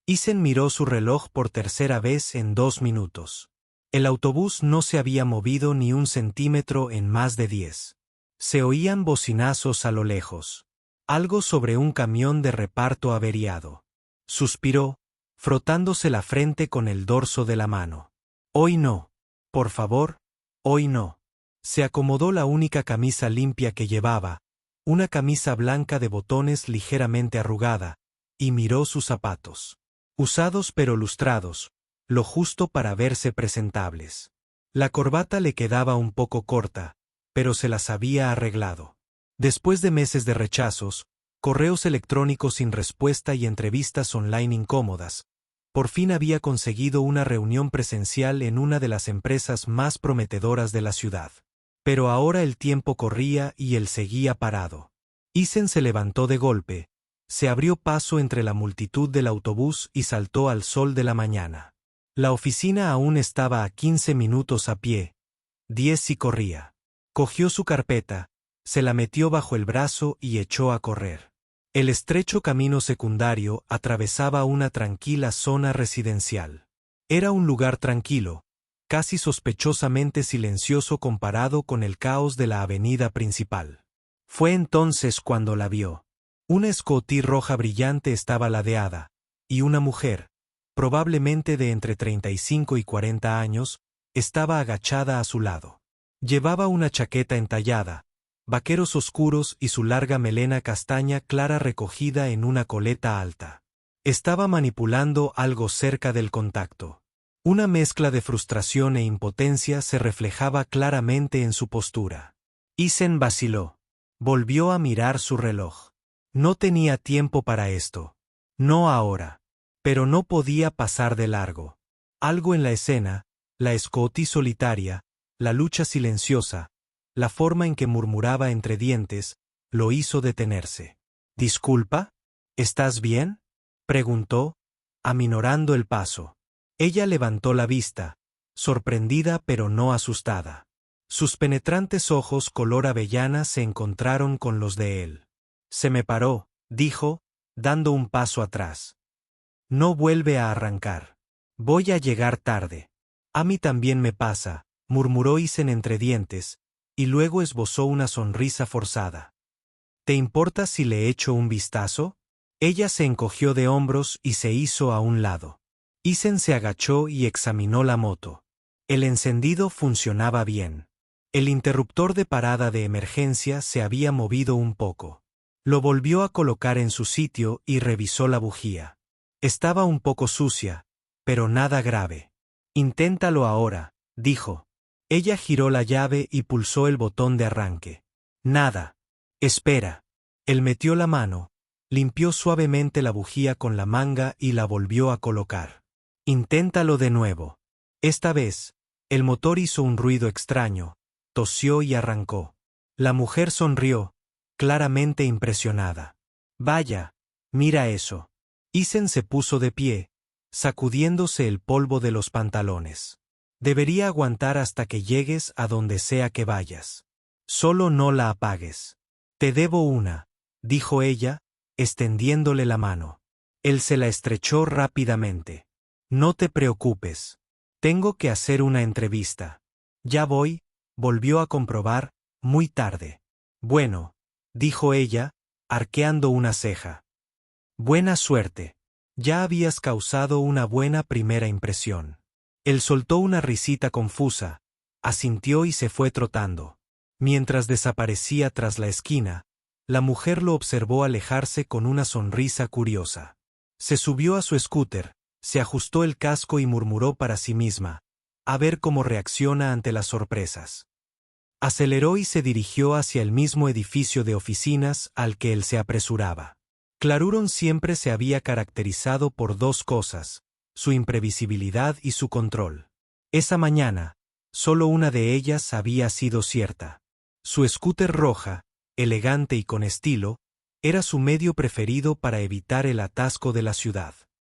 Isen miró su reloj por tercera vez en 2 minutos. El autobús no se había movido ni un centímetro en más de 10. Se oían bocinazos a lo lejos. Algo sobre un camión de reparto averiado. Suspiró, frotándose la frente con el dorso de la mano. Hoy no. Por favor, hoy no. Se acomodó la única camisa limpia que llevaba, una camisa blanca de botones ligeramente arrugada, y miró sus zapatos. Usados pero lustrados, lo justo para verse presentables. La corbata le quedaba un poco corta, pero se las había arreglado. Después de meses de rechazos, correos electrónicos sin respuesta y entrevistas online incómodas, por fin había conseguido una reunión presencial en una de las empresas más prometedoras de la ciudad. Pero ahora el tiempo corría y él seguía parado. Isen se levantó de golpe, se abrió paso entre la multitud del autobús y saltó al sol de la mañana. La oficina aún estaba a 15 minutos a pie. 10 si corría. Cogió su carpeta, se la metió bajo el brazo y echó a correr. El estrecho camino secundario atravesaba una tranquila zona residencial. Era un lugar tranquilo, casi sospechosamente silencioso comparado con el caos de la avenida principal. Fue entonces cuando la vio. Una Scotty roja brillante estaba ladeada, y una mujer, probablemente de entre 35 y 40 años, estaba agachada a su lado. Llevaba una chaqueta entallada, vaqueros oscuros y su larga melena castaña clara recogida en una coleta alta. Estaba manipulando algo cerca del contacto. Una mezcla de frustración e impotencia se reflejaba claramente en su postura. Isen vaciló. Volvió a mirar su reloj. No tenía tiempo para esto. No ahora. Pero no podía pasar de largo. Algo en la escena, la Scotty solitaria, la lucha silenciosa, la forma en que murmuraba entre dientes, lo hizo detenerse. «¿Disculpa? ¿Estás bien?», preguntó, aminorando el paso. Ella levantó la vista, sorprendida pero no asustada. Sus penetrantes ojos color avellana se encontraron con los de él. «Se me paró», dijo, dando un paso atrás. «No vuelve a arrancar. Voy a llegar tarde». «A mí también me pasa», murmuró Isen entre dientes, y luego esbozó una sonrisa forzada. «¿Te importa si le echo un vistazo?». Ella se encogió de hombros y se hizo a un lado. Isen se agachó y examinó la moto. El encendido funcionaba bien. El interruptor de parada de emergencia se había movido un poco. Lo volvió a colocar en su sitio y revisó la bujía. Estaba un poco sucia, pero nada grave. «Inténtalo ahora», dijo. Ella giró la llave y pulsó el botón de arranque. «Nada. Espera». Él metió la mano, limpió suavemente la bujía con la manga y la volvió a colocar. «Inténtalo de nuevo». Esta vez, el motor hizo un ruido extraño, tosió y arrancó. La mujer sonrió, claramente impresionada. «Vaya, mira eso». Isen se puso de pie, sacudiéndose el polvo de los pantalones. «Debería aguantar hasta que llegues a donde sea que vayas. Solo no la apagues». «Te debo una», dijo ella, extendiéndole la mano. Él se la estrechó rápidamente. «No te preocupes. Tengo que hacer una entrevista». «Ya voy», volvió a comprobar, muy tarde. «Bueno», dijo ella, arqueando una ceja. «Buena suerte. Ya habías causado una buena primera impresión». Él soltó una risita confusa, asintió y se fue trotando. Mientras desaparecía tras la esquina, la mujer lo observó alejarse con una sonrisa curiosa. Se subió a su scooter, se ajustó el casco y murmuró para sí misma, a ver cómo reacciona ante las sorpresas. Aceleró y se dirigió hacia el mismo edificio de oficinas al que él se apresuraba. Claruron siempre se había caracterizado por dos cosas: su imprevisibilidad y su control. Esa mañana, solo una de ellas había sido cierta. Su scooter roja, elegante y con estilo, era su medio preferido para evitar el atasco de la ciudad.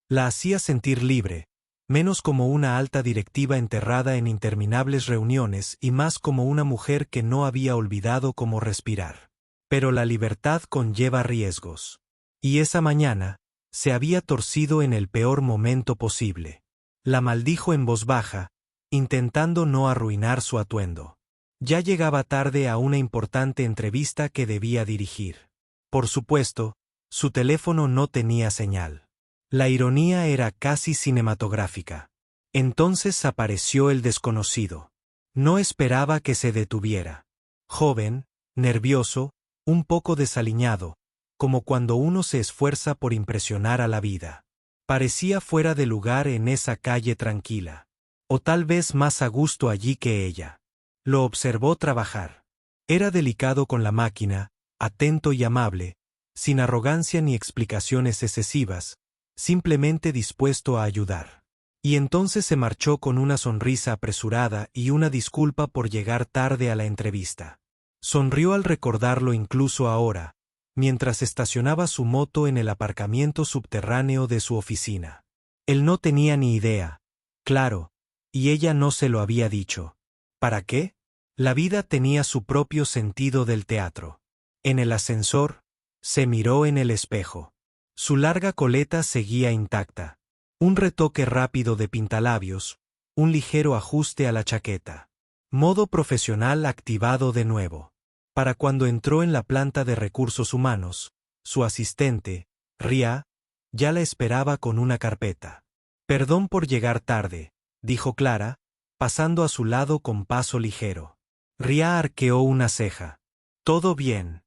La hacía sentir libre, menos como una alta directiva enterrada en interminables reuniones y más como una mujer que no había olvidado cómo respirar. Pero la libertad conlleva riesgos. Y esa mañana, Se había torcido en el peor momento posible. La maldijo en voz baja, intentando no arruinar su atuendo. Ya llegaba tarde a una importante entrevista que debía dirigir. Por supuesto, su teléfono no tenía señal. La ironía era casi cinematográfica. Entonces apareció el desconocido. No esperaba que se detuviera. Joven, nervioso, un poco desaliñado, como cuando uno se esfuerza por impresionar a la vida. Parecía fuera de lugar en esa calle tranquila. O tal vez más a gusto allí que ella. Lo observó trabajar. Era delicado con la máquina, atento y amable, sin arrogancia ni explicaciones excesivas, simplemente dispuesto a ayudar. Y entonces se marchó con una sonrisa apresurada y una disculpa por llegar tarde a la entrevista. Sonrió al recordarlo incluso ahora, mientras estacionaba su moto en el aparcamiento subterráneo de su oficina. Él no tenía ni idea, claro, y ella no se lo había dicho. ¿Para qué? La vida tenía su propio sentido del teatro. En el ascensor, se miró en el espejo. Su larga coleta seguía intacta. Un retoque rápido de pintalabios, un ligero ajuste a la chaqueta. Modo profesional activado de nuevo. Para cuando entró en la planta de recursos humanos, su asistente, Ria, ya la esperaba con una carpeta. Perdón por llegar tarde, dijo Clara, pasando a su lado con paso ligero. Ria arqueó una ceja. Todo bien.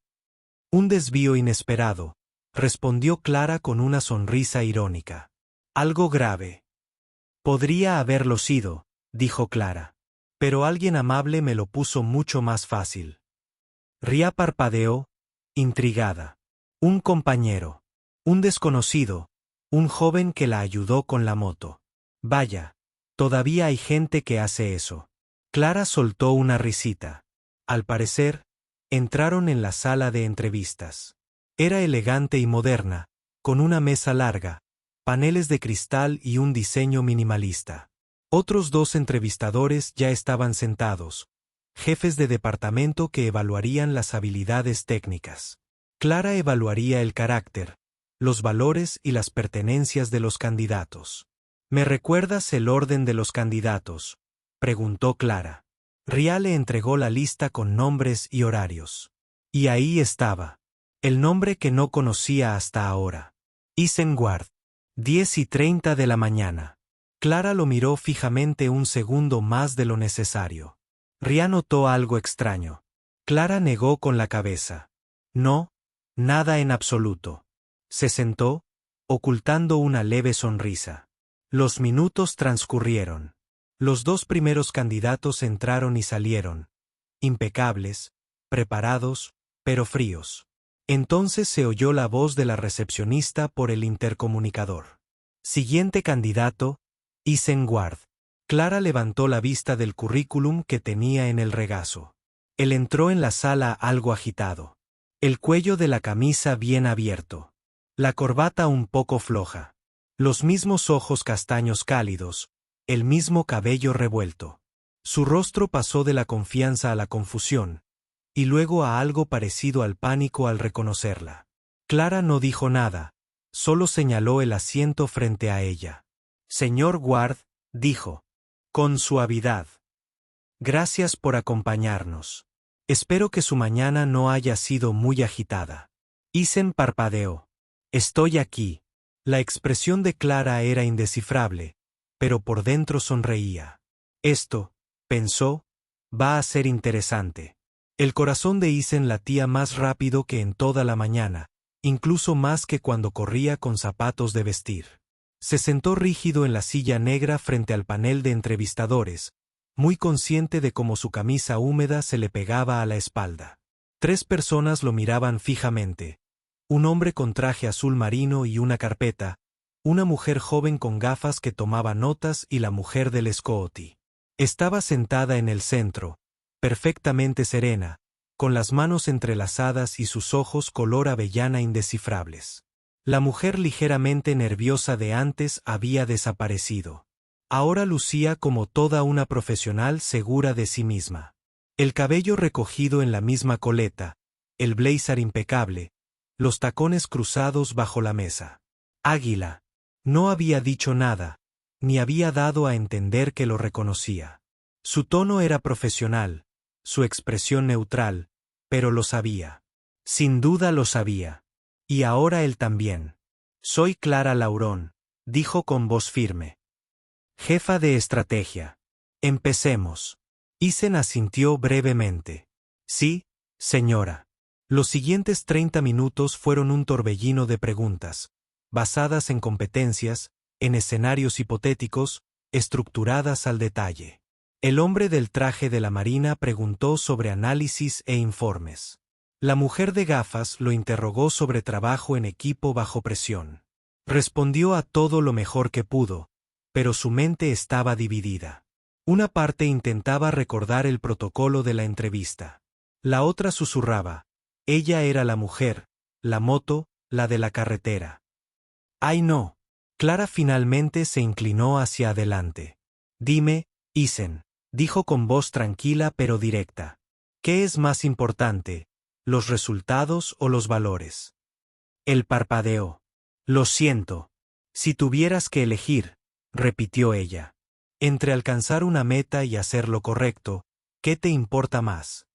Un desvío inesperado, respondió Clara con una sonrisa irónica. Algo grave. Podría haberlo sido, dijo Clara. Pero alguien amable me lo puso mucho más fácil. Ria parpadeó, intrigada. Un compañero. Un desconocido. Un joven que la ayudó con la moto. Vaya, todavía hay gente que hace eso. Clara soltó una risita. Al parecer, entraron en la sala de entrevistas. Era elegante y moderna, con una mesa larga, paneles de cristal y un diseño minimalista. Otros dos entrevistadores ya estaban sentados, jefes de departamento que evaluarían las habilidades técnicas. Clara evaluaría el carácter, los valores y las pertenencias de los candidatos. ¿Me recuerdas el orden de los candidatos?, preguntó Clara. Ria le entregó la lista con nombres y horarios. Y ahí estaba. El nombre que no conocía hasta ahora. Isengard. 10:30 de la mañana. Clara lo miró fijamente un segundo más de lo necesario. Ria notó algo extraño. Clara negó con la cabeza. No, nada en absoluto. Se sentó, ocultando una leve sonrisa. Los minutos transcurrieron. Los dos primeros candidatos entraron y salieron. Impecables, preparados, pero fríos. Entonces se oyó la voz de la recepcionista por el intercomunicador. Siguiente candidato, Isengard. Clara levantó la vista del currículum que tenía en el regazo. Él entró en la sala algo agitado. El cuello de la camisa bien abierto. La corbata un poco floja. Los mismos ojos castaños cálidos, el mismo cabello revuelto. Su rostro pasó de la confianza a la confusión, y luego a algo parecido al pánico al reconocerla. Clara no dijo nada, solo señaló el asiento frente a ella. Señor Ward, dijo, con suavidad. Gracias por acompañarnos. Espero que su mañana no haya sido muy agitada. Isen parpadeó. Estoy aquí. La expresión de Clara era indescifrable, pero por dentro sonreía. Esto, pensó, va a ser interesante. El corazón de Isen latía más rápido que en toda la mañana, incluso más que cuando corría con zapatos de vestir. Se sentó rígido en la silla negra frente al panel de entrevistadores, muy consciente de cómo su camisa húmeda se le pegaba a la espalda. 3 personas lo miraban fijamente. Un hombre con traje azul marino y una carpeta, una mujer joven con gafas que tomaba notas y la mujer del Scooty. Estaba sentada en el centro, perfectamente serena, con las manos entrelazadas y sus ojos color avellana indescifrables. La mujer ligeramente nerviosa de antes había desaparecido. Ahora lucía como toda una profesional segura de sí misma. El cabello recogido en la misma coleta, el blazer impecable, los tacones cruzados bajo la mesa. Águila. No había dicho nada, ni había dado a entender que lo reconocía. Su tono era profesional, su expresión neutral, pero lo sabía. Sin duda lo sabía. Y ahora él también. Soy Clara Laurón, dijo con voz firme. Jefa de estrategia. Empecemos. Isen asintió brevemente. Sí, señora. Los siguientes 30 minutos fueron un torbellino de preguntas, basadas en competencias, en escenarios hipotéticos, estructuradas al detalle. El hombre del traje de la Marina preguntó sobre análisis e informes. La mujer de gafas lo interrogó sobre trabajo en equipo bajo presión. Respondió a todo lo mejor que pudo, pero su mente estaba dividida. Una parte intentaba recordar el protocolo de la entrevista. La otra susurraba. Ella era la mujer, la moto, la de la carretera. ¡Ay no! Clara finalmente se inclinó hacia adelante. Dime, Isen, dijo con voz tranquila pero directa. ¿Qué es más importante, los resultados o los valores? Él parpadeó. Lo siento. Si tuvieras que elegir, repitió ella. Entre alcanzar una meta y hacer lo correcto, ¿qué te importa más?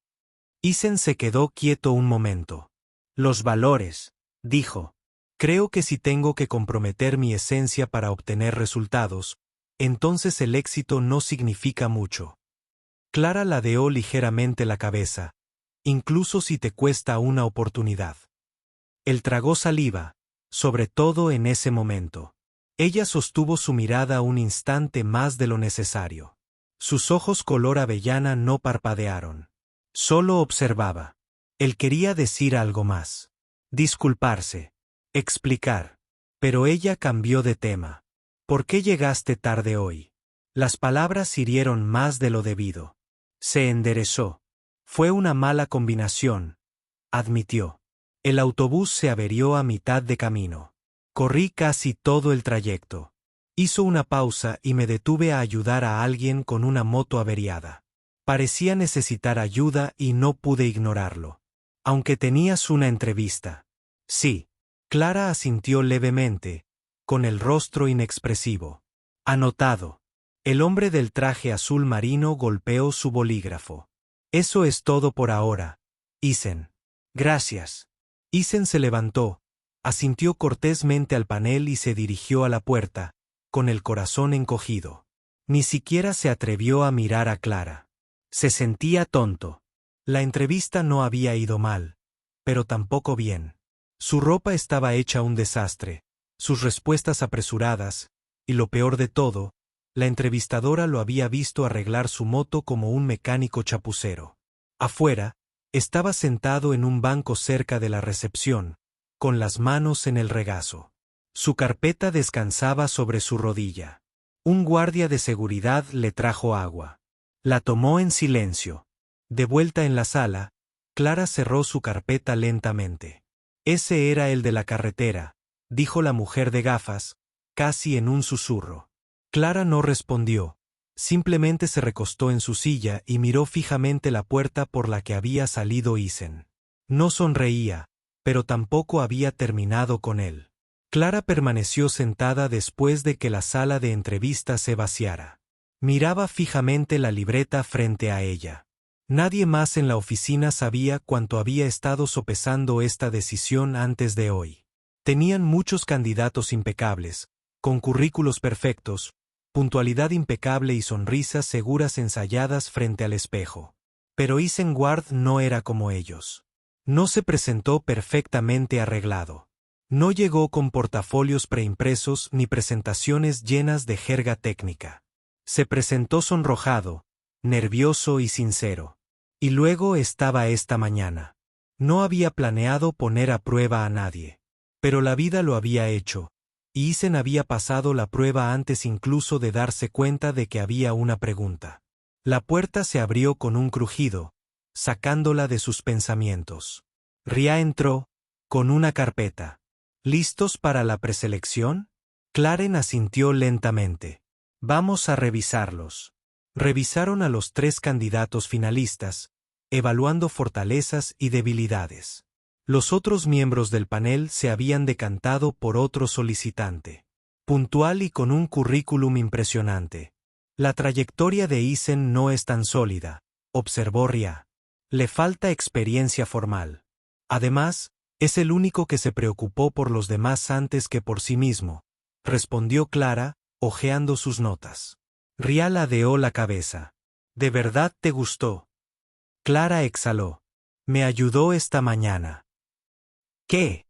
Isen se quedó quieto un momento. Los valores, dijo. Creo que si tengo que comprometer mi esencia para obtener resultados, entonces el éxito no significa mucho. Clara ladeó ligeramente la cabeza, incluso si te cuesta una oportunidad. Él tragó saliva, sobre todo en ese momento. Ella sostuvo su mirada un instante más de lo necesario. Sus ojos color avellana no parpadearon. Solo observaba. Él quería decir algo más. Disculparse. Explicar. Pero ella cambió de tema. ¿Por qué llegaste tarde hoy? Las palabras hirieron más de lo debido. Se enderezó. Fue una mala combinación, admitió. El autobús se averió a mitad de camino. Corrí casi todo el trayecto. Hizo una pausa y me detuve a ayudar a alguien con una moto averiada. Parecía necesitar ayuda y no pude ignorarlo. Aunque tenías una entrevista. Sí. Clara asintió levemente, con el rostro inexpresivo. Anotado. El hombre del traje azul marino golpeó su bolígrafo. Eso es todo por ahora, Isen. Gracias. Isen se levantó, asintió cortésmente al panel y se dirigió a la puerta, con el corazón encogido. Ni siquiera se atrevió a mirar a Clara. Se sentía tonto. La entrevista no había ido mal, pero tampoco bien. Su ropa estaba hecha un desastre, sus respuestas apresuradas, y lo peor de todo, la entrevistadora lo había visto arreglar su moto como un mecánico chapucero. Afuera, estaba sentado en un banco cerca de la recepción, con las manos en el regazo. Su carpeta descansaba sobre su rodilla. Un guardia de seguridad le trajo agua. La tomó en silencio. De vuelta en la sala, Clara cerró su carpeta lentamente. Ese era el de la carretera, dijo la mujer de gafas, casi en un susurro. Clara no respondió, simplemente se recostó en su silla y miró fijamente la puerta por la que había salido Isen. No sonreía, pero tampoco había terminado con él. Clara permaneció sentada después de que la sala de entrevistas se vaciara. Miraba fijamente la libreta frente a ella. Nadie más en la oficina sabía cuánto había estado sopesando esta decisión antes de hoy. Tenían muchos candidatos impecables, con currículos perfectos, puntualidad impecable y sonrisas seguras ensayadas frente al espejo. Pero Isen Ward no era como ellos. No se presentó perfectamente arreglado. No llegó con portafolios preimpresos ni presentaciones llenas de jerga técnica. Se presentó sonrojado, nervioso y sincero. Y luego estaba esta mañana. No había planeado poner a prueba a nadie. Pero la vida lo había hecho, y Isen había pasado la prueba antes incluso de darse cuenta de que había una pregunta. La puerta se abrió con un crujido, sacándola de sus pensamientos. Ria entró, con una carpeta. ¿Listos para la preselección? Claren asintió lentamente. Vamos a revisarlos. Revisaron a los 3 candidatos finalistas, evaluando fortalezas y debilidades. Los otros miembros del panel se habían decantado por otro solicitante. Puntual y con un currículum impresionante. La trayectoria de Isen no es tan sólida, observó Ria. Le falta experiencia formal. Además, es el único que se preocupó por los demás antes que por sí mismo, respondió Clara, hojeando sus notas. Ria ladeó la cabeza. ¿De verdad te gustó? Clara exhaló. Me ayudó esta mañana. ¿Qué?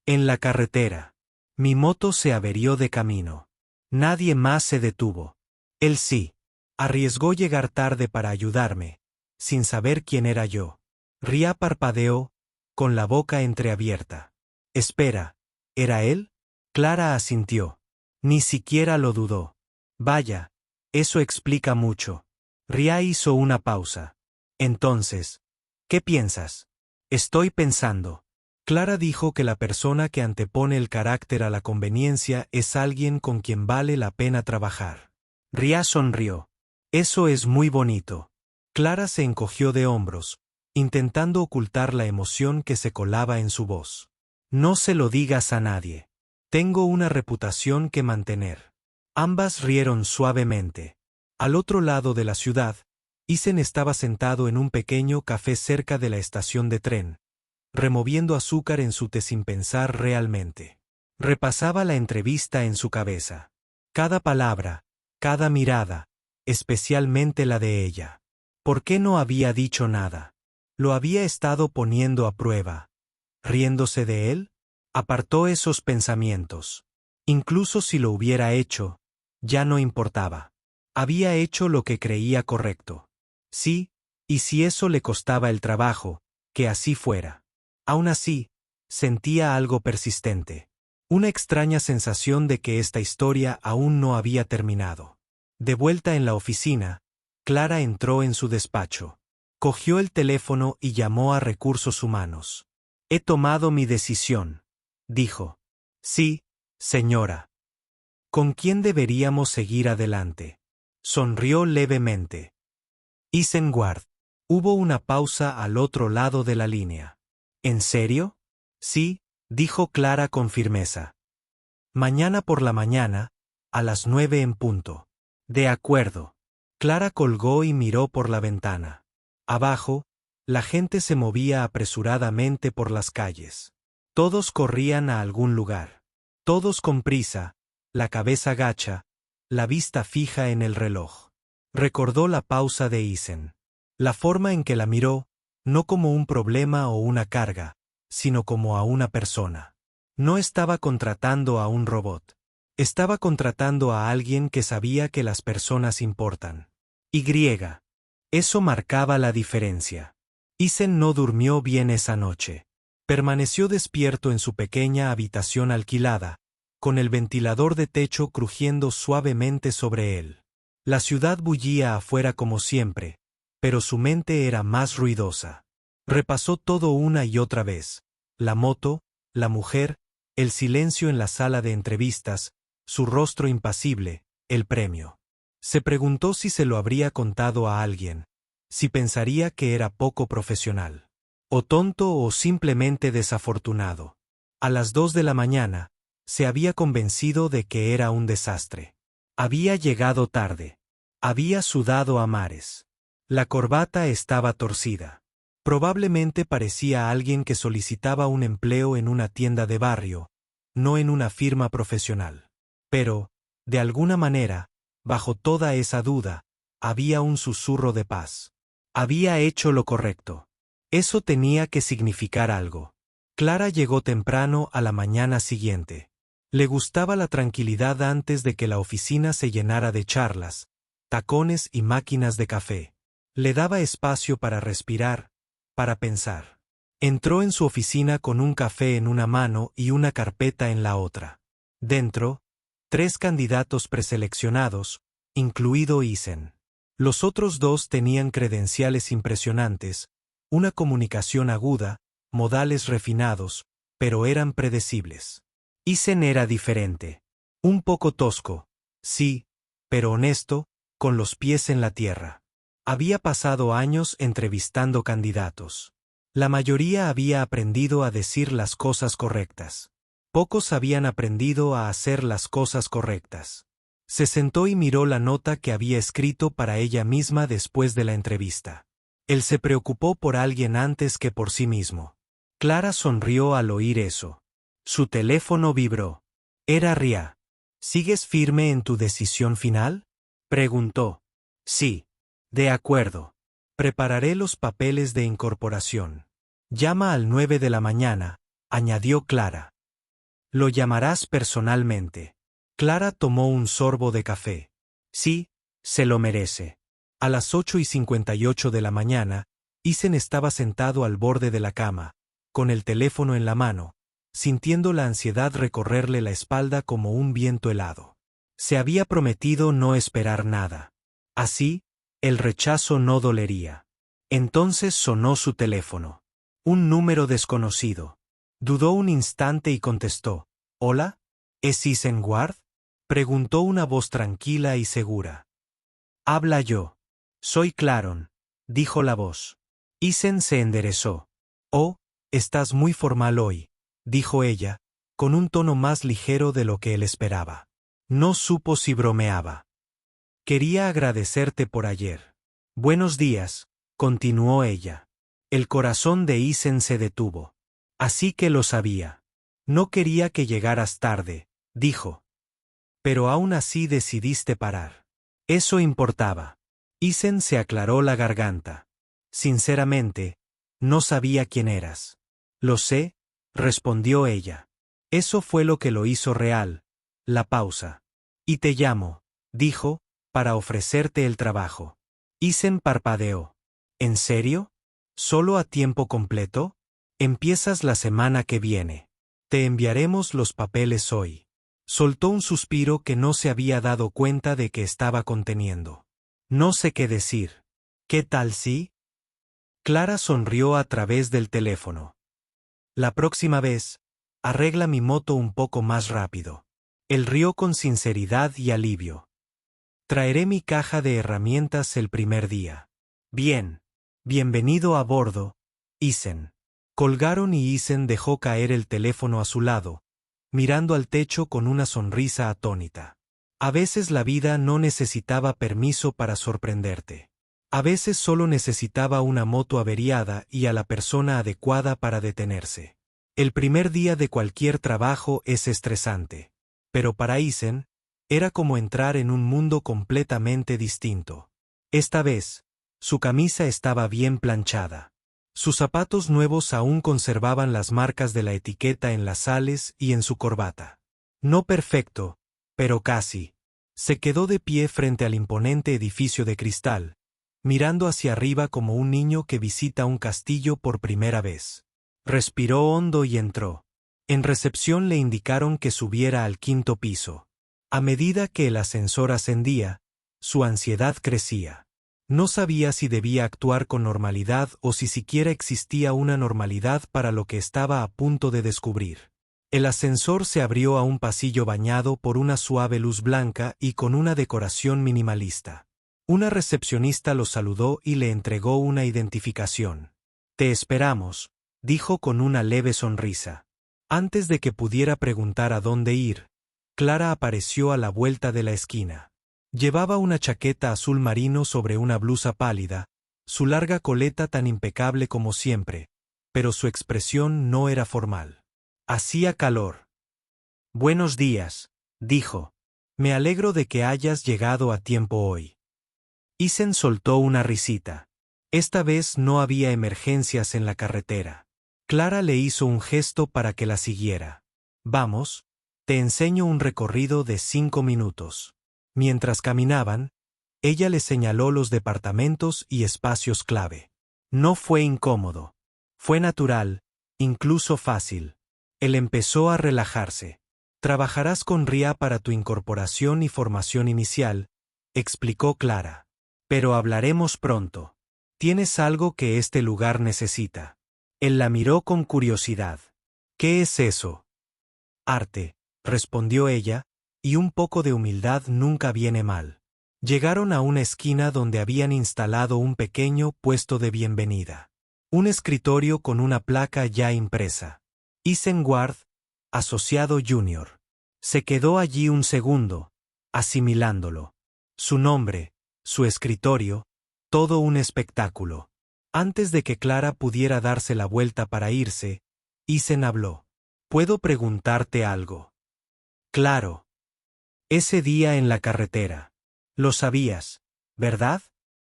En la carretera. Mi moto se averió de camino. Nadie más se detuvo. Él sí. Arriesgó llegar tarde para ayudarme, sin saber quién era yo. Ria parpadeó, con la boca entreabierta. Espera, ¿era él? Clara asintió. Ni siquiera lo dudó. Vaya, eso explica mucho. Ria hizo una pausa. Entonces, ¿qué piensas? Estoy pensando. Clara dijo que la persona que antepone el carácter a la conveniencia es alguien con quien vale la pena trabajar. Ria sonrió. Eso es muy bonito. Clara se encogió de hombros, intentando ocultar la emoción que se colaba en su voz. No se lo digas a nadie. Tengo una reputación que mantener. Ambas rieron suavemente. Al otro lado de la ciudad, Isen estaba sentado en un pequeño café cerca de la estación de tren, removiendo azúcar en su té sin pensar realmente. Repasaba la entrevista en su cabeza. Cada palabra, cada mirada, especialmente la de ella. ¿Por qué no había dicho nada? ¿Lo había estado poniendo a prueba? ¿Riéndose de él? Apartó esos pensamientos. Incluso si lo hubiera hecho, ya no importaba. Había hecho lo que creía correcto. Sí, y si eso le costaba el trabajo, que así fuera. Aún así, sentía algo persistente. Una extraña sensación de que esta historia aún no había terminado. De vuelta en la oficina, Clara entró en su despacho. Cogió el teléfono y llamó a Recursos Humanos. He tomado mi decisión, dijo. Sí, señora. ¿Con quién deberíamos seguir adelante? Sonrió levemente. Isengard. Hubo una pausa al otro lado de la línea. ¿En serio? Sí, dijo Clara con firmeza. Mañana por la mañana, a las 9 en punto. De acuerdo. Clara colgó y miró por la ventana. Abajo, la gente se movía apresuradamente por las calles. Todos corrían a algún lugar. Todos con prisa, la cabeza gacha, la vista fija en el reloj. Recordó la pausa de Isen. La forma en que la miró, no como un problema o una carga, sino como a una persona. No estaba contratando a un robot. Estaba contratando a alguien que sabía que las personas importan. Eso marcaba la diferencia. Isen no durmió bien esa noche. Permaneció despierto en su pequeña habitación alquilada, con el ventilador de techo crujiendo suavemente sobre él. La ciudad bullía afuera como siempre, pero su mente era más ruidosa. Repasó todo una y otra vez. La moto, la mujer, el silencio en la sala de entrevistas, su rostro impasible, el premio. Se preguntó si se lo habría contado a alguien, si pensaría que era poco profesional, o tonto o simplemente desafortunado. A las 2 de la mañana, se había convencido de que era un desastre. Había llegado tarde. Había sudado a mares. La corbata estaba torcida. Probablemente parecía alguien que solicitaba un empleo en una tienda de barrio, no en una firma profesional. Pero, de alguna manera, bajo toda esa duda, había un susurro de paz. Había hecho lo correcto. Eso tenía que significar algo. Clara llegó temprano a la mañana siguiente. Le gustaba la tranquilidad antes de que la oficina se llenara de charlas, tacones y máquinas de café. Le daba espacio para respirar, para pensar. Entró en su oficina con un café en una mano y una carpeta en la otra. Dentro, 3 candidatos preseleccionados, incluido Isen. Los otros 2 tenían credenciales impresionantes, una comunicación aguda, modales refinados, pero eran predecibles. Isen era diferente. Un poco tosco, sí, pero honesto, con los pies en la tierra. Había pasado años entrevistando candidatos. La mayoría había aprendido a decir las cosas correctas. Pocos habían aprendido a hacer las cosas correctas. Se sentó y miró la nota que había escrito para ella misma después de la entrevista. Él se preocupó por alguien antes que por sí mismo. Clara sonrió al oír eso. Su teléfono vibró. Era Ria. ¿Sigues firme en tu decisión final?, preguntó. Sí. De acuerdo. Prepararé los papeles de incorporación. Llama al 9 de la mañana, añadió Clara. Lo llamarás personalmente. Clara tomó un sorbo de café. Sí, se lo merece. A las 8:58 de la mañana, Isen estaba sentado al borde de la cama, con el teléfono en la mano, sintiendo la ansiedad recorrerle la espalda como un viento helado. Se había prometido no esperar nada. Así, el rechazo no dolería. Entonces sonó su teléfono. Un número desconocido. Dudó un instante y contestó. ¿Hola? ¿Es Isen Ward?, preguntó una voz tranquila y segura. Habla yo. Soy Claron, dijo la voz. Isen se enderezó. Oh, estás muy formal hoy, dijo ella, con un tono más ligero de lo que él esperaba. No supo si bromeaba. Quería agradecerte por ayer. Buenos días, continuó ella. El corazón de Isen se detuvo. Así que lo sabía. No quería que llegaras tarde, dijo. Pero aún así decidiste parar. Eso importaba. Isen se aclaró la garganta. Sinceramente, no sabía quién eras. Lo sé, respondió ella. Eso fue lo que lo hizo real. La pausa. Y te llamo, dijo, para ofrecerte el trabajo. Isen parpadeó. ¿En serio? ¿Solo a tiempo completo? Empiezas la semana que viene. Te enviaremos los papeles hoy. Soltó un suspiro que no se había dado cuenta de que estaba conteniendo. No sé qué decir. ¿Qué tal si? Clara sonrió a través del teléfono. La próxima vez, arregla mi moto un poco más rápido. Él rió con sinceridad y alivio. Traeré mi caja de herramientas el primer día. Bien. Bienvenido a bordo, Isen. Colgaron y Isen dejó caer el teléfono a su lado, mirando al techo con una sonrisa atónita. A veces la vida no necesitaba permiso para sorprenderte. A veces solo necesitaba una moto averiada y a la persona adecuada para detenerse. El primer día de cualquier trabajo es estresante. Pero para Isen, era como entrar en un mundo completamente distinto. Esta vez, su camisa estaba bien planchada. Sus zapatos nuevos aún conservaban las marcas de la etiqueta en las sales y en su corbata. No perfecto, pero casi. Se quedó de pie frente al imponente edificio de cristal, mirando hacia arriba como un niño que visita un castillo por primera vez. Respiró hondo y entró. En recepción le indicaron que subiera al 5.º piso. A medida que el ascensor ascendía, su ansiedad crecía. No sabía si debía actuar con normalidad o si siquiera existía una normalidad para lo que estaba a punto de descubrir. El ascensor se abrió a un pasillo bañado por una suave luz blanca y con una decoración minimalista. Una recepcionista lo saludó y le entregó una identificación. Te esperamos, dijo con una leve sonrisa. Antes de que pudiera preguntar a dónde ir, Clara apareció a la vuelta de la esquina. Llevaba una chaqueta azul marino sobre una blusa pálida, su larga coleta tan impecable como siempre, pero su expresión no era formal. Hacía calor. Buenos días, dijo. Me alegro de que hayas llegado a tiempo hoy. Isen soltó una risita. Esta vez no había emergencias en la carretera. Clara le hizo un gesto para que la siguiera. Vamos, te enseño un recorrido de 5 minutos. Mientras caminaban, ella le señaló los departamentos y espacios clave. No fue incómodo. Fue natural, incluso fácil. Él empezó a relajarse. Trabajarás con Ria para tu incorporación y formación inicial, explicó Clara. Pero hablaremos pronto. Tienes algo que este lugar necesita. Él la miró con curiosidad. ¿Qué es eso? Arte, respondió ella, y un poco de humildad nunca viene mal. Llegaron a una esquina donde habían instalado un pequeño puesto de bienvenida. Un escritorio con una placa ya impresa. Isen Ward, asociado junior. Se quedó allí un segundo, asimilándolo. Su nombre, su escritorio, todo un espectáculo. Antes de que Clara pudiera darse la vuelta para irse, Isen habló. ¿Puedo preguntarte algo? Claro. Ese día en la carretera. Lo sabías, ¿verdad?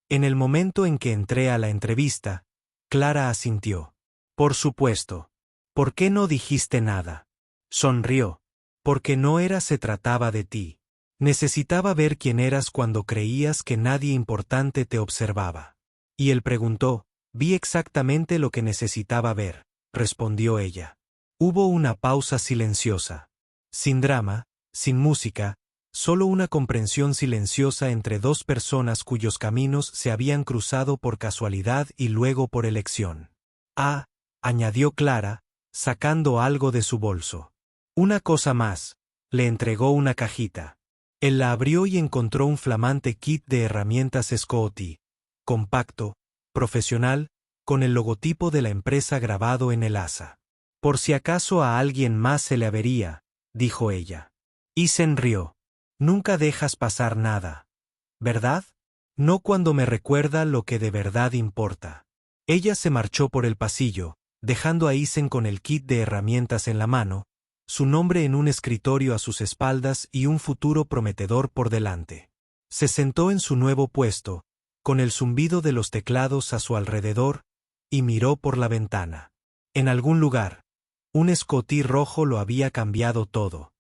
En el momento en que entré a la entrevista, Clara asintió. Por supuesto. ¿Por qué no dijiste nada? Sonrió. Porque no se trataba de ti. Necesitaba ver quién eras cuando creías que nadie importante te observaba. Y él preguntó, vi exactamente lo que necesitaba ver, respondió ella. Hubo una pausa silenciosa. Sin drama, sin música, solo una comprensión silenciosa entre dos personas cuyos caminos se habían cruzado por casualidad y luego por elección. Ah, añadió Clara, sacando algo de su bolso. Una cosa más, le entregó una cajita. Él la abrió y encontró un flamante kit de herramientas Scotty, compacto, profesional, con el logotipo de la empresa grabado en el asa. Por si acaso a alguien más se le avería, dijo ella. Isen rió. Nunca dejas pasar nada, ¿verdad? No cuando me recuerda lo que de verdad importa. Ella se marchó por el pasillo, dejando a Isen con el kit de herramientas en la mano, su nombre en un escritorio a sus espaldas y un futuro prometedor por delante. Se sentó en su nuevo puesto, con el zumbido de los teclados a su alrededor, y miró por la ventana. En algún lugar, un Scotty rojo lo había cambiado todo.